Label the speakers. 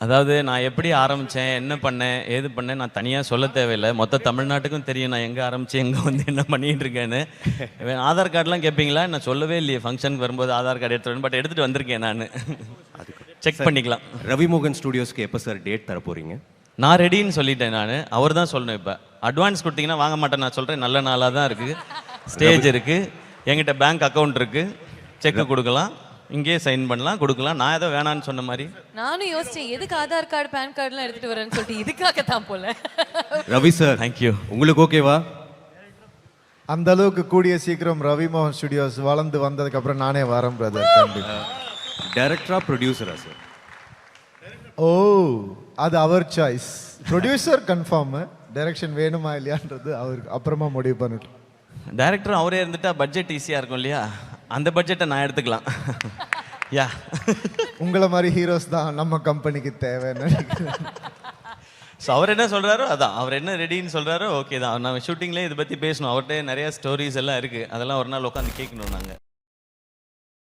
Speaker 1: அதாவது நான் எப்படி ஆரம்பித்தேன், என்ன பண்ணேன், ஏது பண்ணேன் நான் தனியாக சொல்ல தேவையில்லை. மொத்த தமிழ்நாட்டுக்கும் தெரியும் நான் எங்கே ஆரம்பித்து எங்கே வந்து என்ன பண்ணிகிட்டு இருக்கேன்னு. ஆதார் கார்டெலாம் கேட்பீங்களா? நான் சொல்லவே இல்லையே ஃபங்க்ஷனுக்கு வரும்போது ஆதார் கார்டு எடுத்துகிட்டு பட் எடுத்துகிட்டு வந்திருக்கேன் நான். செக் பண்ணிக்கலாம்.
Speaker 2: ரவி மோகன் ஸ்டுடியோஸ்க்கு எப்போ சார் டேட் தர போகிறீங்க?
Speaker 1: நான் ரெடின்னு சொல்லிட்டேன் நான். அவர் தான் சொல்லணும். இப்போ அட்வான்ஸ் கொடுத்தீங்கன்னா வாங்க மாட்டேன். நான் சொல்கிறேன் நல்ல நாளாக தான் இருக்குது. ஸ்டேஜ் இருக்குது, என்கிட்ட பேங்க் அக்கௌண்ட் இருக்குது, செக்கு கொடுக்கலாம், இங்கேயே சைன் பண்ணலாம், கொடுக்கலாம். நான் ஏதோ வேணான்னு சொன்ன மாதிரி
Speaker 3: நானும் யோசிச்சேன் எதுக்கு ஆதார் கார்டு பேன் கார்டுலாம் எடுத்துட்டு வரேன்னு சொல்லிட்டு இதுக்காக தான் போல.
Speaker 2: Ravi sir,
Speaker 1: thank you.
Speaker 2: உங்களுக்கு ஓகேவா?
Speaker 4: அந்த அளவுக்கு கூடிய சீக்கிரம் ரவி மோகன் ஸ்டுடியோஸ் வளர்ந்து வந்ததுக்கு அப்புறம் நானே வரேன் பிரதர்.
Speaker 2: டைரக்டரா ப்ரொடியூசரா சார்?
Speaker 4: ஓ, அது அவர் சாய்ஸ். ப்ரொடியூசர் கன்ஃபார்ம், டைரக்ஷன் வேணுமா இல்லையான்றது அவருக்கு அப்புறமா முடிவு பண்ணிட்டு.
Speaker 1: டைரக்டர் அவரே இருந்துட்டா பட்ஜெட் ஈஸியாக இருக்கும் இல்லையா? அந்த பட்ஜெட்டை நான் எடுத்துக்கலாம். யா,
Speaker 4: உங்களை மாதிரி ஹீரோஸ் தான் நம்ம கம்பெனிக்கு தேவைன்னு நினைக்கிறேன்.
Speaker 1: ஸோ அவர் என்ன சொல்கிறாரோ அதான், அவர் என்ன ரெடின்னு சொல்கிறாரோ ஓகே தான். நம்ம ஷூட்டிங்லேயே இதை பற்றி பேசணும். அவர்கிட்ட நிறையா ஸ்டோரிஸ் எல்லாம் இருக்குது, அதெல்லாம் ஒரு நாள் உட்காந்து கேட்கணும் நாங்கள்.